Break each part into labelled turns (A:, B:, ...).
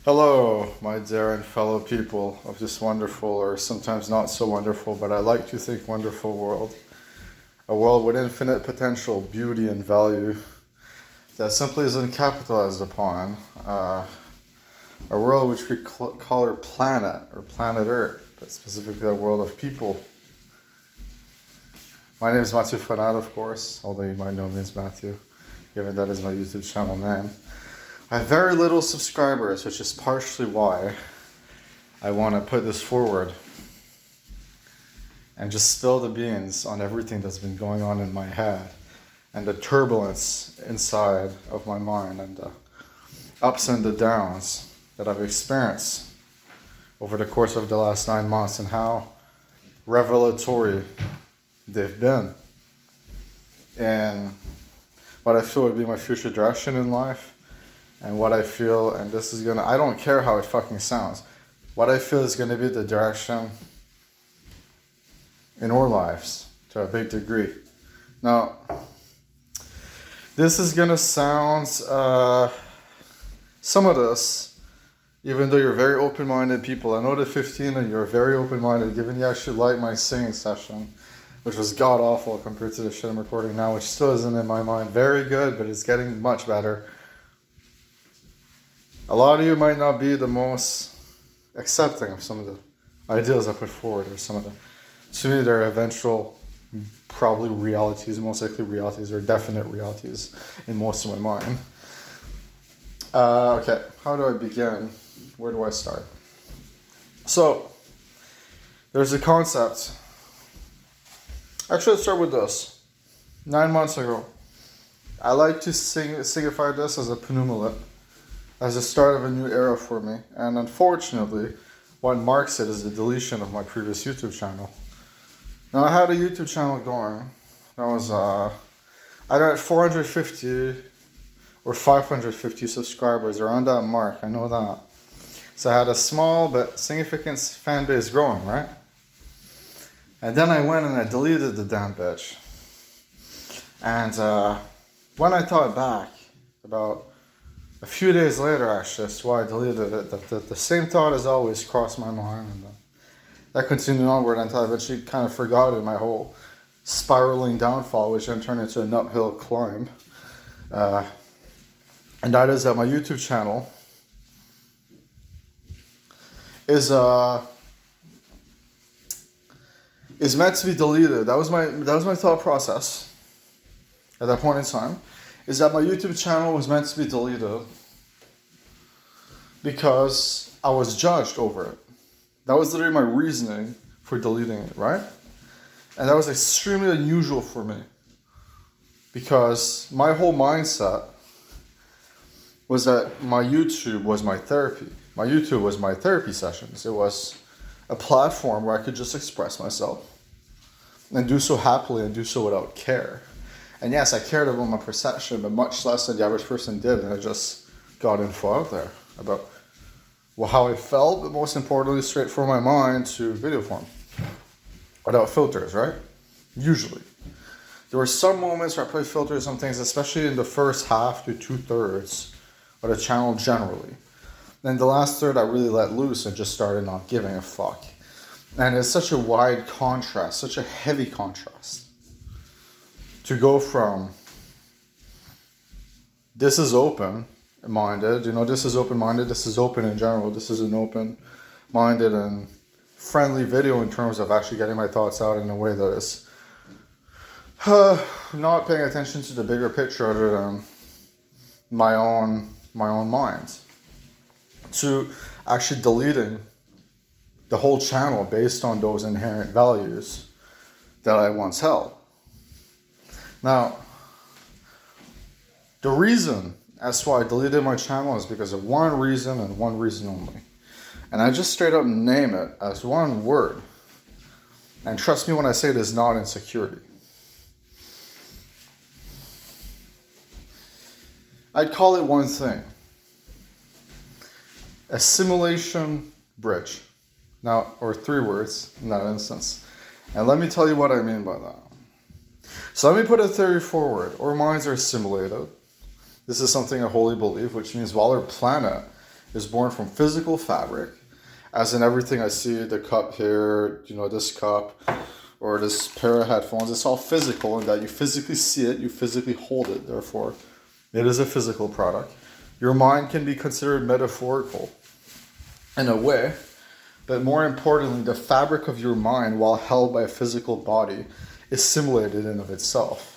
A: Hello, my dear and fellow people of this wonderful, or sometimes not so wonderful, but I like to think wonderful world. A world with infinite potential, beauty, and value that simply isn't capitalized upon. A world which we call our planet, or planet Earth, but specifically a world of people. My name is Matthew Fanat, of course, although you might know me as Matthew, given that is my YouTube channel name. I have very little subscribers, which is partially why I want to put this forward and just spill the beans on everything that's been going on in my head and the turbulence inside of my mind and the ups and the downs that I've experienced over the course of the last 9 months and how revelatory they've been and what I feel would be my future direction in life. And what I feel, and this is I don't care how it fucking sounds, what I feel is gonna be the direction in our lives to a big degree. Now, this is gonna sound, some of this, even though you're very open-minded people, I know that 15 of you are very open-minded, given you actually like my singing session, which was god-awful compared to the shit I'm recording now, which still isn't in my mind very good, but it's getting much better. A lot of you might not be the most accepting of some of the ideas I put forward, or some of the, to me, they're eventual, probably realities, most likely realities, or definite realities in most of my mind. Okay, how do I begin? Where do I start? So, there's a concept. Actually, let's start with this. 9 months ago, I like to signify this as a penultimate, as the start of a new era for me. And unfortunately, what marks it is the deletion of my previous YouTube channel. Now, I had a YouTube channel going. That was, I got 450 or 550 subscribers, around that mark, I know that. So I had a small but significant fan base growing, right? And then I went and I deleted the damn bitch. And when I thought back, about a few days later, actually, that's why I deleted it. The same thought has always crossed my mind, and that continued onward until I eventually kind of forgot it, my whole spiraling downfall, which then turned into an uphill climb. And that is that my YouTube channel is meant to be deleted. That was my thought process at that point in time. Is that my YouTube channel was meant to be deleted because I was judged over it. That was literally my reasoning for deleting it, right? And that was extremely unusual for me because my whole mindset was that my YouTube was my therapy. My YouTube was my therapy sessions. It was a platform where I could just express myself and do so happily and do so without care. And yes, I cared about my perception, but much less than the average person did. And I just got info out there about how I felt, but most importantly, straight from my mind to video form. Without filters, right? Usually. There were some moments where I put filters on things, especially in the first half to 2/3 of the channel generally. Then the last third I really let loose and just started not giving a fuck. And it's such a wide contrast, such a heavy contrast. To go from this is open-minded, this is open-minded, this is open in general, this is an open-minded and friendly video in terms of actually getting my thoughts out in a way that is not paying attention to the bigger picture other than my own mind, to actually deleting the whole channel based on those inherent values that I once held. Now, the reason as to why I deleted my channel is because of one reason and one reason only. And I just straight up name it as one word. And trust me when I say it is not insecurity. I'd call it one thing. Assimilation bridge. Now, or 3 words in that instance. And let me tell you what I mean by that. So let me put a theory forward. Our minds are assimilated. This is something I wholly believe, which means while our planet is born from physical fabric, as in everything I see, the cup here, this cup, or this pair of headphones. It's all physical in that you physically see it, you physically hold it, therefore it is a physical product. Your mind can be considered metaphorical in a way, but more importantly, the fabric of your mind, while held by a physical body, is simulated in of itself.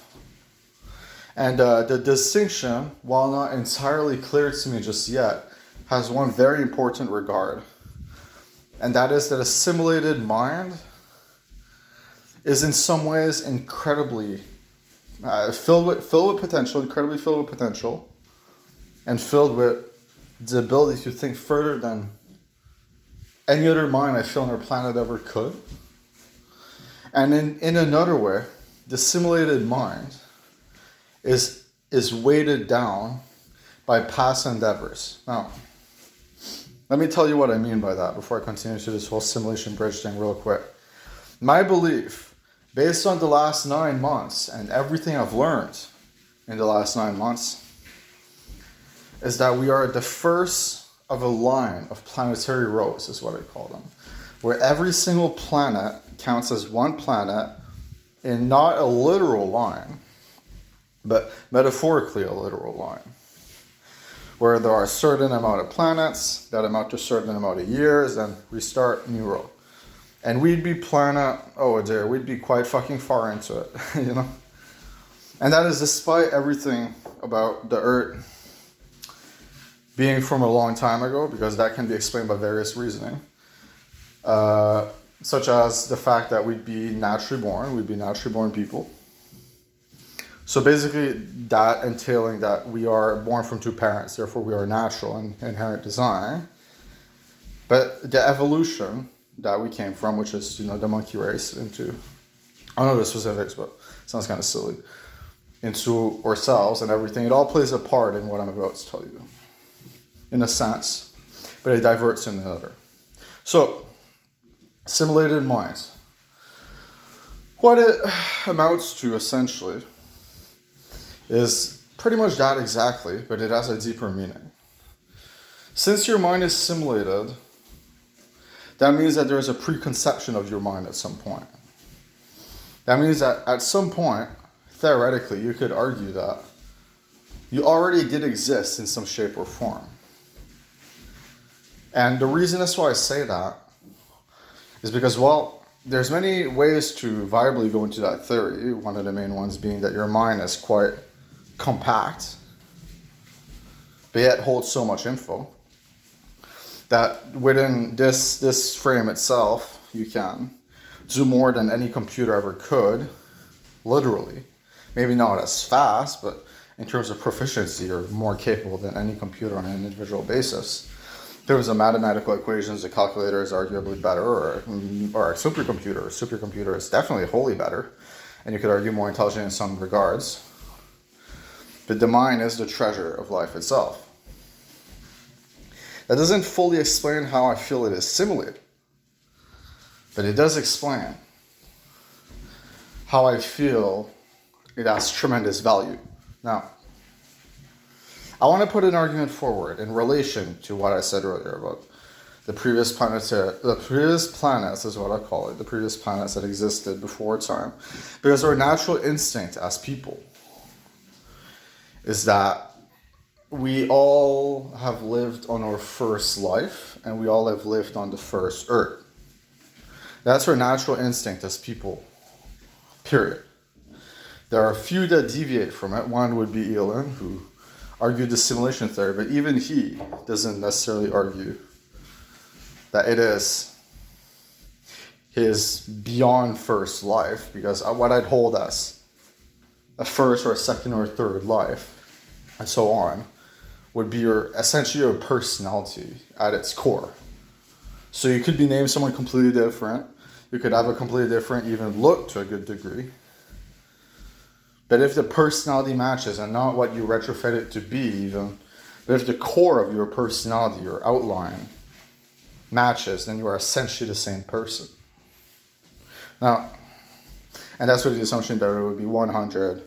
A: And the distinction, while not entirely clear to me just yet, has one very important regard. And that is that a simulated mind is in some ways incredibly filled with potential, incredibly filled with potential, and filled with the ability to think further than any other mind I feel on our planet ever could. And in another way, the simulated mind is weighted down by past endeavors. Now, let me tell you what I mean by that before I continue to this whole simulation bridge thing real quick. My belief, based on the last 9 months and everything I've learned in the last 9 months, is that we are at the first of a line of planetary rows, is what I call them, where every single planet counts as one planet in not a literal line, but metaphorically a literal line, where there are a certain amount of planets that amount to a certain amount of years, and restart new row. And we'd be we'd be quite fucking far into it, And that is despite everything about the Earth being from a long time ago, because that can be explained by various reasoning, such as the fact that we'd be naturally born people. So basically that entailing that we are born from two parents, therefore we are natural and inherent design. But the evolution that we came from, which is, the monkey race into, I don't know the specifics, but it sounds kind of silly, into ourselves and everything, it all plays a part in what I'm about to tell you, in a sense, but it diverts in another. So, simulated minds. What it amounts to, essentially, is pretty much that exactly, but it has a deeper meaning. Since your mind is simulated, that means that there is a preconception of your mind at some point. That means that at some point, theoretically, you could argue that you already did exist in some shape or form. And the reason that's why I say that is because, there's many ways to viably go into that theory. One of the main ones being that your mind is quite compact, but yet holds so much info that within this frame itself, you can do more than any computer ever could, literally. Maybe not as fast, but in terms of proficiency, you're more capable than any computer on an individual basis. In terms of mathematical equations, a calculator is arguably better, or a supercomputer. A supercomputer is definitely wholly better, and you could argue more intelligent in some regards. But the mind is the treasure of life itself. That doesn't fully explain how I feel it is simulated, but it does explain how I feel it has tremendous value. Now, I want to put an argument forward in relation to what I said earlier about the previous planets is what I call it, the previous planets that existed before time. Because our natural instinct as people is that we all have lived on our first life, and we all have lived on the first Earth. That's our natural instinct as people, period. There are a few that deviate from it. One would be Elaine, who argued the simulation theory, but even he doesn't necessarily argue that it is his beyond first life, because what I'd hold as a first or a second or a third life, and so on, would be essentially your personality at its core. So you could be named someone completely different. You could have a completely different even look to a good degree. But if the personality matches, and not what you retrofit it to be even, but if the core of your personality, your outline, matches, then you are essentially the same person. Now, and that's with the assumption that it would be 100,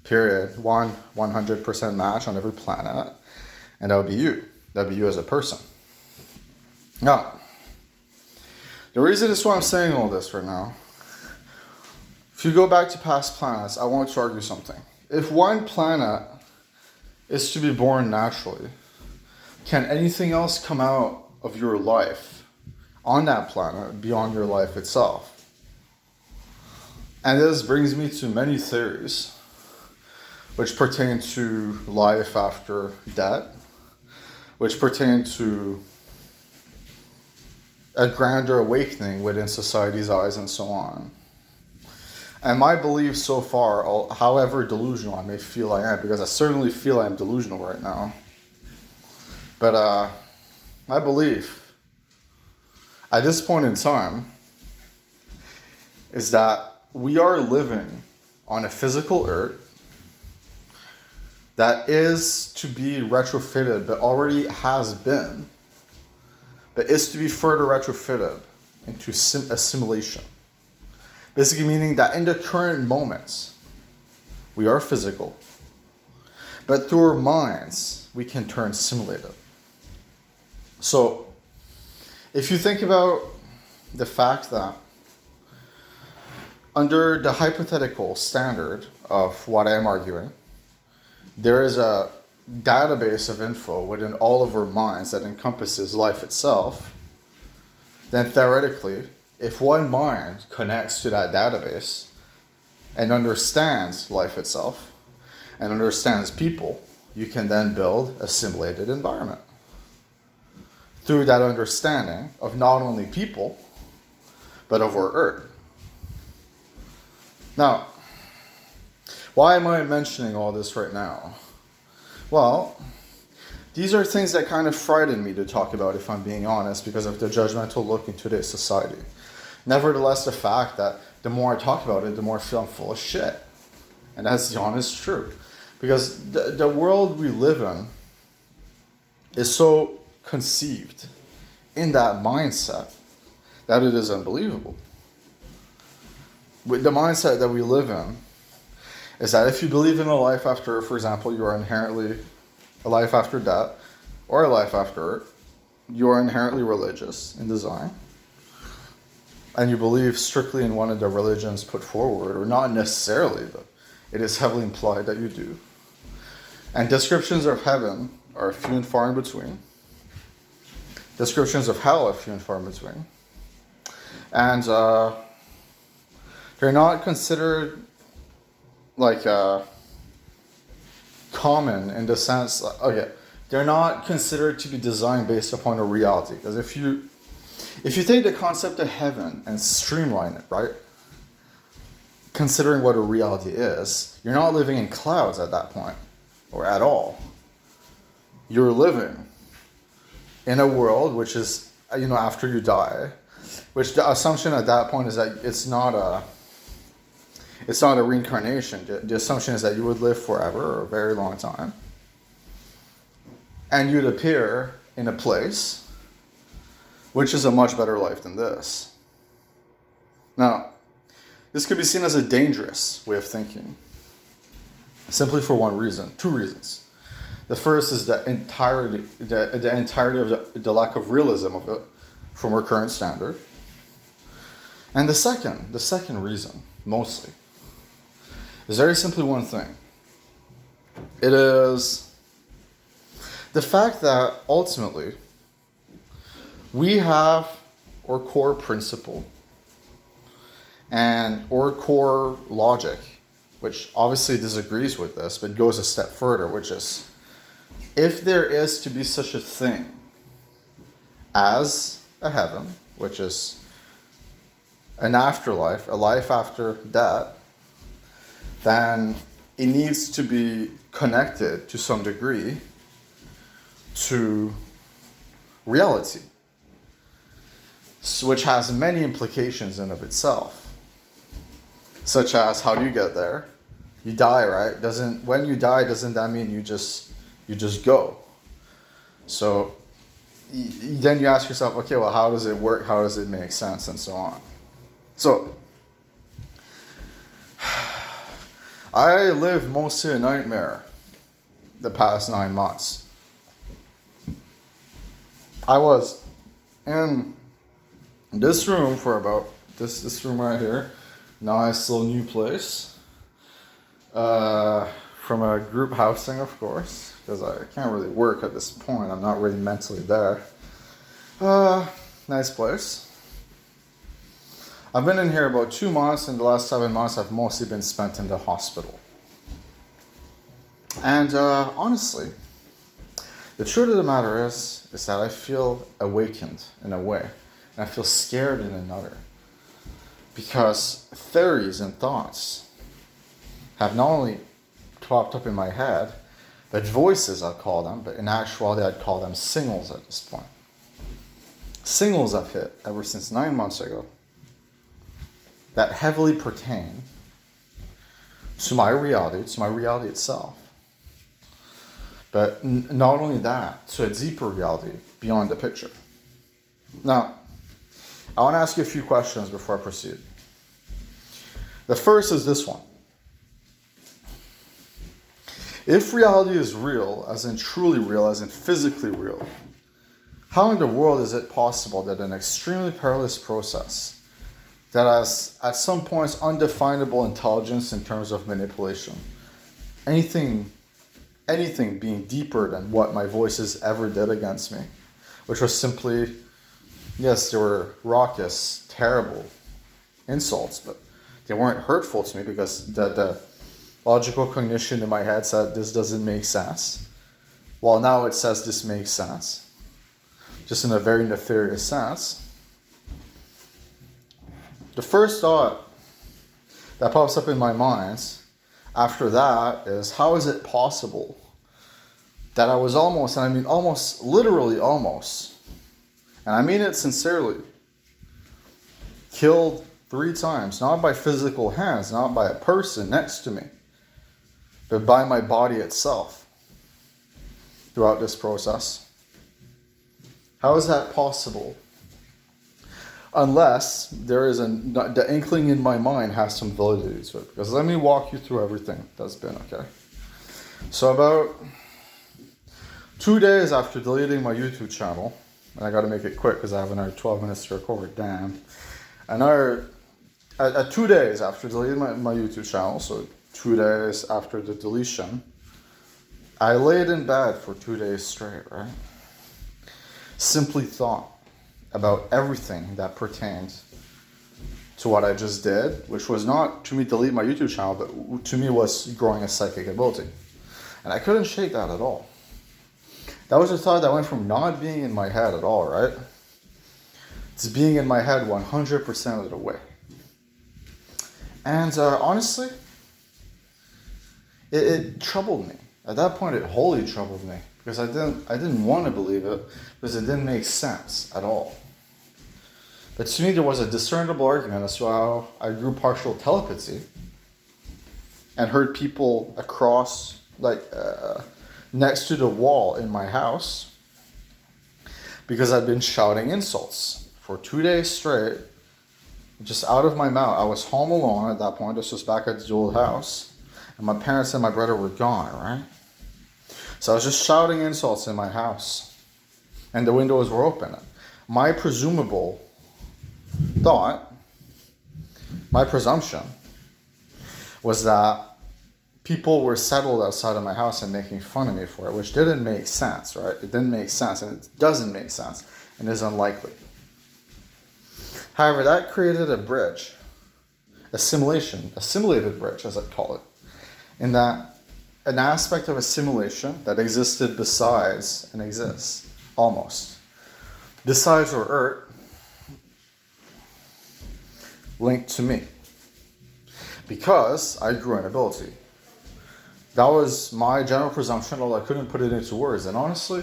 A: period, 100% match on every planet, and that would be you. That'd be you as a person. Now, the reason is why I'm saying all this right now. If you go back to past planets, I want to argue something. If one planet is to be born naturally, can anything else come out of your life on that planet beyond your life itself? And this brings me to many theories which pertain to life after death, which pertain to a grander awakening within society's eyes and so on. And my belief so far, however delusional I may feel I am, because I certainly feel I am delusional right now, but my belief at this point in time is that we are living on a physical earth that is to be retrofitted, but already has been, but is to be further retrofitted into assimilation. Basically meaning that in the current moments, we are physical, but through our minds, we can turn simulated. So, if you think about the fact that under the hypothetical standard of what I am arguing, there is a database of info within all of our minds that encompasses life itself, then theoretically, if one mind connects to that database and understands life itself and understands people, you can then build a simulated environment through that understanding of not only people, but of our earth. Now, why am I mentioning all this right now? Well, these are things that kind of frighten me to talk about, if I'm being honest, because of the judgmental look in today's society. Nevertheless, the fact that the more I talk about it, the more I feel I'm full of shit. And that's the honest truth. Because the world we live in is so conceived in that mindset that it is unbelievable. With the mindset that we live in is that if you believe in a life after, for example, you are inherently a life after death or a life after earth, you are inherently religious in design. And you believe strictly in one of the religions put forward, or not necessarily, but it is heavily implied that you do. And descriptions of heaven are few and far in between. Descriptions of hell are few and far in between. And they're not considered like common in the sense, they're not considered to be designed based upon a reality. Because if you take the concept of heaven and streamline it, right? Considering what a reality is, you're not living in clouds at that point, or at all. You're living in a world which is, after you die, which the assumption at that point is that it's not a reincarnation. The assumption is that you would live forever or a very long time. And you'd appear in a place which is a much better life than this. Now, this could be seen as a dangerous way of thinking, simply for one reason, two reasons. The first is the entirety of the lack of realism of it from our current standard. And the second reason, mostly, is very simply one thing. It is the fact that ultimately we have our core principle and our core logic, which obviously disagrees with this, but goes a step further, which is, if there is to be such a thing as a heaven, which is an afterlife, a life after death, then it needs to be connected to some degree to reality, which has many implications in of itself, such as, how do you get there? You die, right? When you die, doesn't that mean you just go? So then you ask yourself, okay, well, how does it work? How does it make sense? And so on. So I lived mostly a nightmare the past 9 months. I was in this room for about this room right here. Nice little new place. From a group housing, of course, because I can't really work at this point. I'm not really mentally there. Nice place. I've been in here about 2 months, and the last 7 months I've mostly been spent in the hospital. And honestly, the truth of the matter is that I feel awakened in a way, and I feel scared in another. Because theories and thoughts have not only popped up in my head, but voices I'd call them, but in actuality I'd call them signals at this point. Signals I've hit ever since 9 months ago that heavily pertain to my reality itself. But not only that, to a deeper reality beyond the picture. Now, I want to ask you a few questions before I proceed. The first is this one. If reality is real, as in truly real, as in physically real, how in the world is it possible that an extremely perilous process that has at some points undefinable intelligence in terms of manipulation, anything being deeper than what my voices ever did against me, which was simply, yes, they were raucous, terrible insults, but they weren't hurtful to me because the logical cognition in my head said this doesn't make sense. Well, now it says this makes sense, just in a very nefarious sense. The first thought that pops up in my mind after that is, how is it possible that I was almost, and I mean almost, literally almost, and I mean it sincerely, killed 3 times, not by physical hands, not by a person next to me, but by my body itself throughout this process. How is that possible? Unless there is the inkling in my mind has some validity to it. Because let me walk you through everything that's been, okay? So about 2 days after deleting my YouTube channel, and I got to make it quick because I have another 12 minutes to record, damn. At 2 days after deleting my YouTube channel, so 2 days after the deletion, I laid in bed for 2 days straight, right? Simply thought about everything that pertained to what I just did, which was not to me delete my YouTube channel, but to me was growing a psychic ability. And I couldn't shake that at all. That was a thought that went from not being in my head at all, right? To being in my head 100% of the way. And honestly, it troubled me. At that point, it wholly troubled me because I didn't want to believe it because it didn't make sense at all. But to me, there was a discernible argument as to how I grew partial telepathy and heard people across, next to the wall in my house because I'd been shouting insults for 2 days straight, just out of my mouth. I was home alone at that point. This was back at the old house. And my parents and my brother were gone, right? So I was just shouting insults in my house. And the windows were open. My presumable thought, my presumption, was that people were settled outside of my house and making fun of me for it, which didn't make sense, right? It didn't make sense, and it doesn't make sense, and is unlikely. However, that created a bridge, assimilated bridge, as I call it, in that an aspect of assimilation that existed besides and exists, almost, besides or linked to me, because I grew an ability. That was my general presumption, although I couldn't put it into words, and honestly,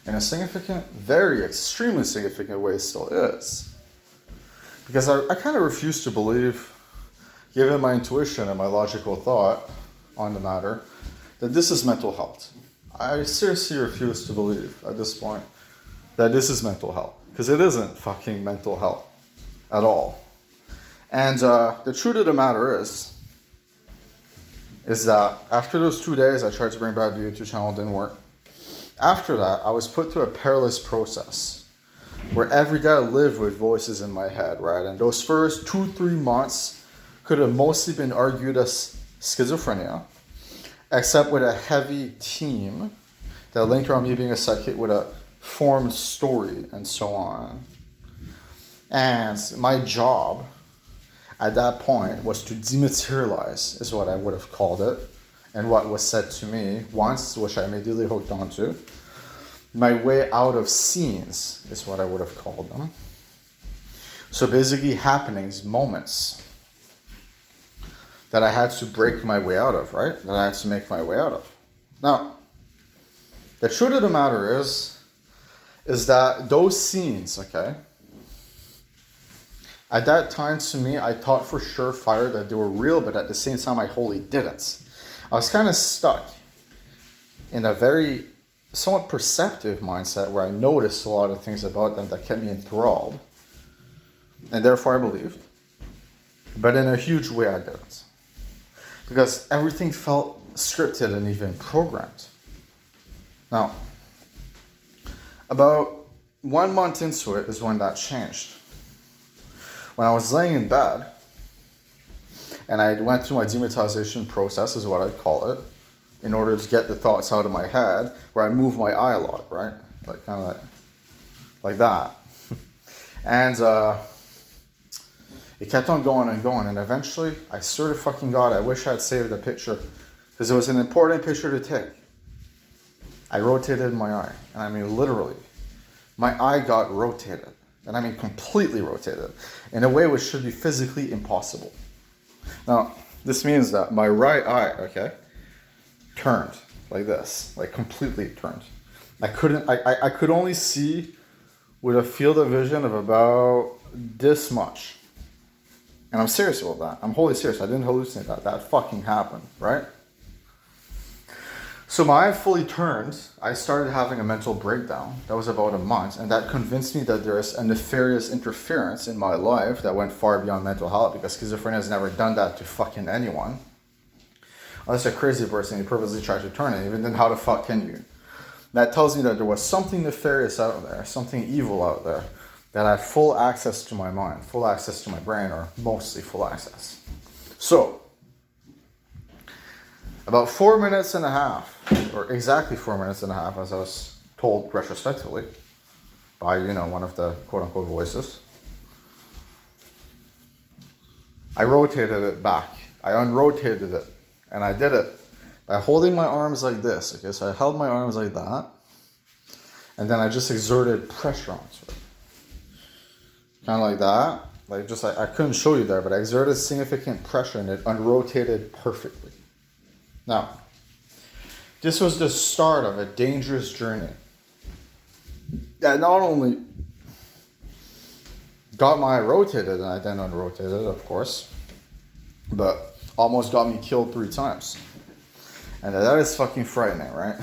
A: in a significant, very extremely significant way, it still is. Because I kind of refuse to believe, given my intuition and my logical thought on the matter, that this is mental health. I seriously refuse to believe at this point that this is mental health, because it isn't fucking mental health at all. And the truth of the matter is that after those 2 days, I tried to bring back the YouTube channel, it didn't work. After that, I was put through a perilous process where every day I lived with voices in my head, right? And those first 2-3 months could have mostly been argued as schizophrenia, except with a heavy team that linked around me being a psychic with a formed story and so on. And my job at that point was to dematerialize, is what I would have called it, and what was said to me once, which I immediately hooked onto. My way out of scenes is what I would have called them. So basically happenings, moments that I had to break my way out of, right? That I had to make my way out of. Now, the truth of the matter is that those scenes, okay, at that time to me, I thought for sure fire that they were real, but at the same time, I wholly didn't. I was kind of stuck in a very somewhat perceptive mindset where I noticed a lot of things about them that kept me enthralled. And therefore I believed. But in a huge way I didn't. Because everything felt scripted and even programmed. Now, about 1 month into it is when that changed. When I was laying in bed, and I went through my dematerialization process, is what I call it, in order to get the thoughts out of my head, where I move my eye a lot, right? Like kind of like that. And it kept on going and going, and eventually, I swear to fucking God, I wish I had saved the picture, because it was an important picture to take. I rotated my eye, and I mean literally. My eye got rotated, and I mean completely rotated, in a way which should be physically impossible. Now, this means that my right eye, okay, turned like this, like completely turned. I could only see with a field of vision of about this much. And I'm serious about that. I'm wholly serious. I didn't hallucinate that. That fucking happened, right? So my eye fully turned. I started having a mental breakdown. That was about a month. And that convinced me that there is a nefarious interference in my life that went far beyond mental health, because schizophrenia has never done that to fucking anyone. Unless you're a crazy person, you purposely try to turn it. Even then, how the fuck can you? That tells me that there was something nefarious out there, something evil out there, that had full access to my mind, full access to my brain, or mostly full access. So, about 4 minutes and a half, or exactly 4 minutes and a half, as I was told retrospectively by, one of the quote-unquote voices, I rotated it back. I unrotated it, and I did it by holding my arms like this. Okay, so I held my arms like that, and then I just exerted pressure onto it. Kind of like that. I couldn't show you there, but I exerted significant pressure, and it unrotated perfectly. Now, this was the start of a dangerous journey that not only got my eye rotated, and I then unrotated it, of course, but almost got me killed 3 times. And that is fucking frightening, right?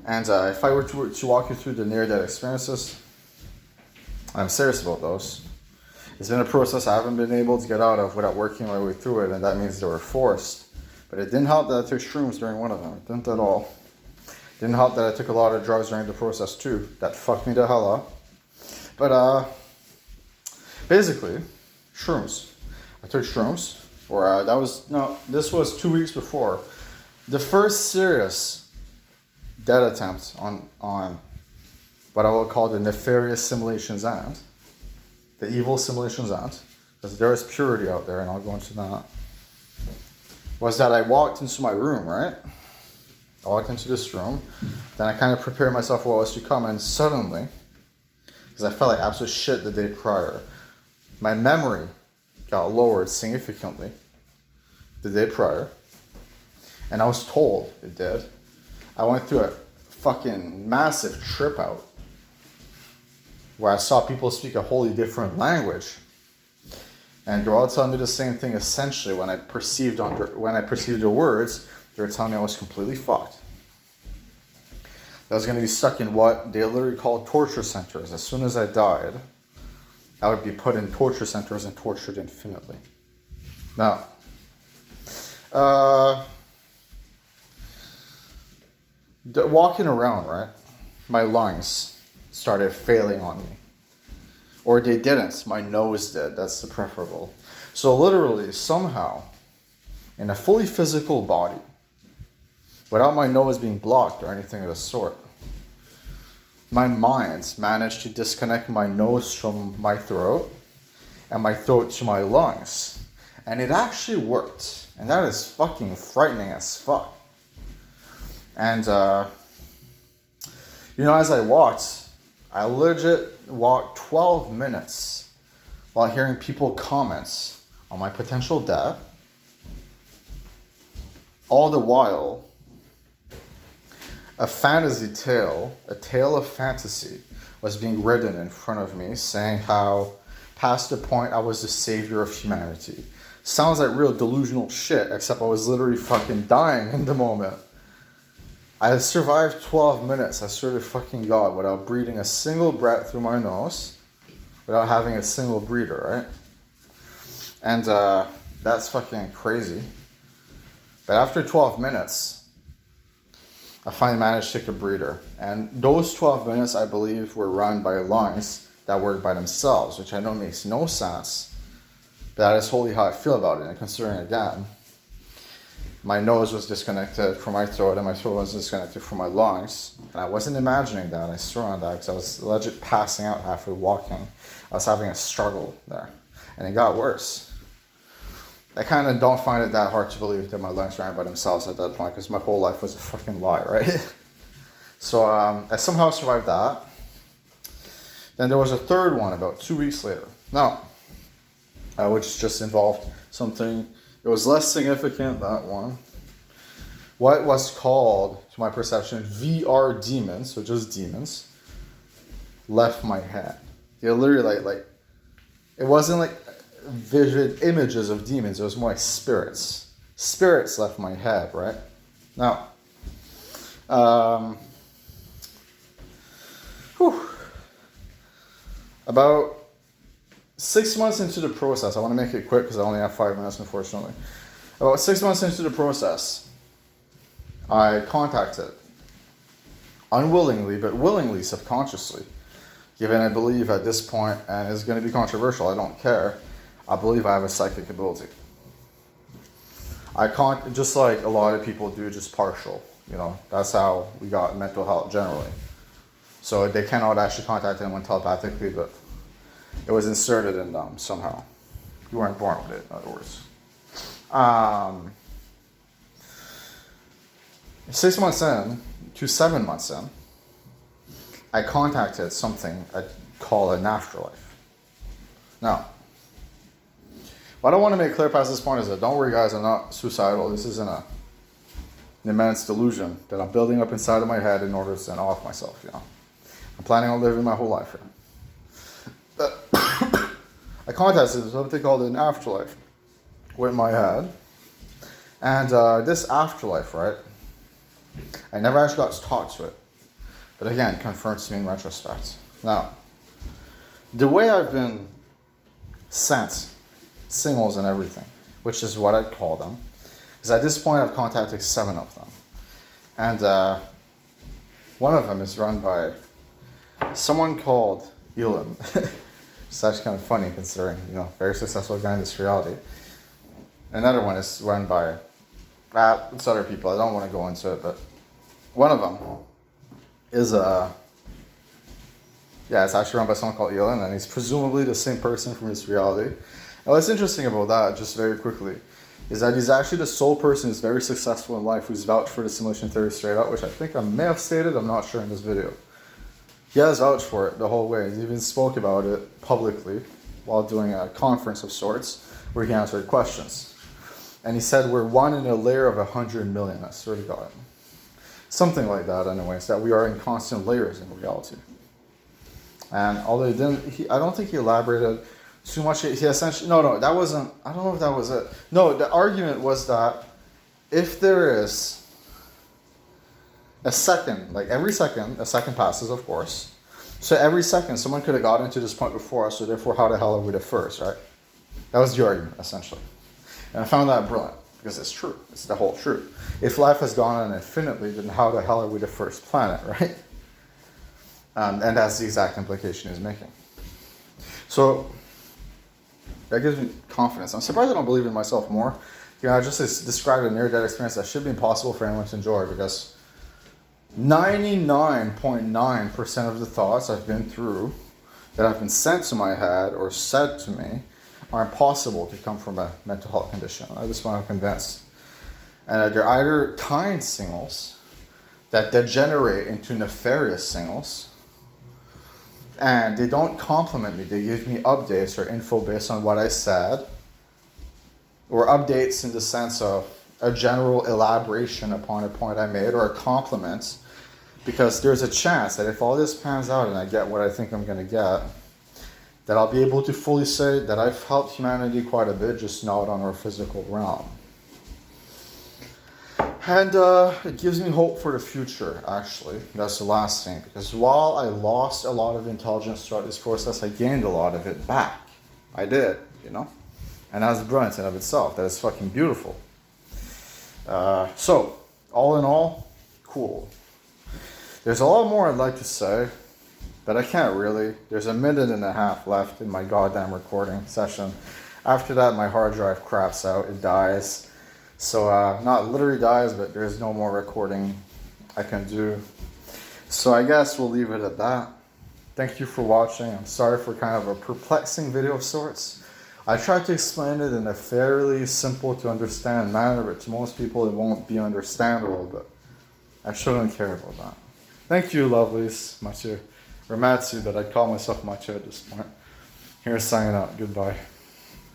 A: And if I were to walk you through the near-death experiences, I'm serious about those. It's been a process I haven't been able to get out of without working my way through it, and that means they were forced. But it didn't help that I took shrooms during one of them. It didn't at all. It didn't help that I took a lot of drugs during the process too. That fucked me the hell up. But basically, shrooms. I took shrooms. This was 2 weeks before the first serious dead attempt on what I will call the nefarious simulations and the evil simulations and, because there is purity out there, and I'll go into that. Was that I walked into my room, right? I walked into this room, then I kind of prepared myself for what was to come, and suddenly, because I felt like absolute shit the day prior, my memory got lowered significantly the day prior, and I was told it did. I went through a fucking massive trip out where I saw people speak a wholly different language. And they're all telling me the same thing essentially. When I perceived the words, they were telling me I was completely fucked. I was going to be stuck in what they literally call torture centers. As soon as I died, I would be put in torture centers and tortured infinitely. Now, walking around, right? My lungs started failing on me. Or they didn't. My nose did. That's the preferable. So literally, somehow, in a fully physical body, without my nose being blocked or anything of the sort, my mind managed to disconnect my nose from my throat and my throat to my lungs. And it actually worked. And that is fucking frightening as fuck. And, as I walked, I legit walked 12 minutes while hearing people comment on my potential death. All the while, a fantasy tale, a tale of fantasy, was being written in front of me, saying how past the point I was the savior of humanity. Sounds like real delusional shit, except I was literally fucking dying in the moment. I had survived 12 minutes, I swear to fucking God, without breathing a single breath through my nose, without having a single breather, right? And that's fucking crazy. But after 12 minutes, I finally managed to take a breather. And those 12 minutes, I believe, were run by lungs that work by themselves, which I know makes no sense. But that is wholly how I feel about it. And considering, again, my nose was disconnected from my throat and my throat was disconnected from my lungs. And I wasn't imagining that, I swear on that, because I was legit passing out halfway walking. I was having a struggle there. And it got worse. I kind of don't find it that hard to believe that my lungs ran by themselves at that point, because my whole life was a fucking lie, right? So I somehow survived that. Then there was a third one about 2 weeks later. Now, which just involved something, it was less significant, that one. What was called, to my perception, VR demons, so just demons, left my head. They literally like it wasn't like vivid images of demons, it was more like spirits. Spirits left my head, right? Now, about 6 months into the process, I want to make it quick because I only have 5 minutes, unfortunately. About 6 months into the process, I contacted, unwillingly, but willingly, subconsciously, given I believe at this point, and it's going to be controversial, I don't care, I believe I have a psychic ability. I can't, just like a lot of people do, just partial, that's how we got mental health generally. So they cannot actually contact anyone telepathically, but it was inserted in them somehow. You weren't born with it, in other words. 6 months in to 7 months in, I contacted something I call an afterlife. Now, what I want to make clear past this point is that, don't worry guys, I'm not suicidal. This isn't an immense delusion that I'm building up inside of my head in order to send off myself, I'm planning on living my whole life here. But I contacted something called an afterlife with my head. And this afterlife, right, I never actually got to talk to it. But again, confirmed to me in retrospect. Now, the way I've been sent signals and everything, which is what I'd call them, is at this point I've contacted 7 of them. And one of them is run by someone called Elaine. It's actually kind of funny considering, very successful guy in this reality. Another one is run by, it's other people, I don't want to go into it, but one of them is it's actually run by someone called Elaine, and he's presumably the same person from this reality. And what's interesting about that, just very quickly, is that he's actually the sole person who's very successful in life who's vouched for the simulation theory straight out, which I think I may have stated, I'm not sure in this video. He has vouched for it the whole way. He even spoke about it publicly while doing a conference of sorts where he answered questions. And he said we're one in a layer of 100 million, I swear to God. Something like that anyways, that we are in constant layers in reality. And although I don't think he elaborated too much. He essentially, that wasn't, I don't know if that was it. No, the argument was that if there is a second, like every second, a second passes, of course. So every second, someone could have gotten to this point before us, so therefore, how the hell are we the first, right? That was the argument, essentially. And I found that brilliant, because it's true. It's the whole truth. If life has gone on infinitely, then how the hell are we the first planet, right? And that's the exact implication he's making. So that gives me confidence. I'm surprised I don't believe in myself more. I just described a near-death experience that should be impossible for anyone to enjoy, because 99.9% of the thoughts I've been through that have been sent to my head or said to me are impossible to come from a mental health condition. At this point, I'm convinced. And they're either kind signals that degenerate into nefarious signals, and they don't compliment me. They give me updates or info based on what I said, or updates in the sense of a general elaboration upon a point I made, or a compliment, because there's a chance that if all this pans out and I get what I think I'm going to get, that I'll be able to fully say that I've helped humanity quite a bit, just not on our physical realm. And it gives me hope for the future, actually. That's the last thing. Because while I lost a lot of intelligence throughout this process, I gained a lot of it back. I did, you know? And that's brilliant in and of itself. That is fucking beautiful. So, all in all, cool. There's a lot more I'd like to say, but I can't really. There's a minute and a half left in my goddamn recording session. After that, my hard drive craps out. It dies. So, not literally dies, but there's no more recording I can do. So I guess we'll leave it at that. Thank you for watching. I'm sorry for kind of a perplexing video of sorts. I tried to explain it in a fairly simple to understand manner, but to most people it won't be understandable, but I shouldn't care about that. Thank you, lovelies. Mathieu. Or Matsu, but I'd call myself Mathieu at this point. Here's signing out. Goodbye.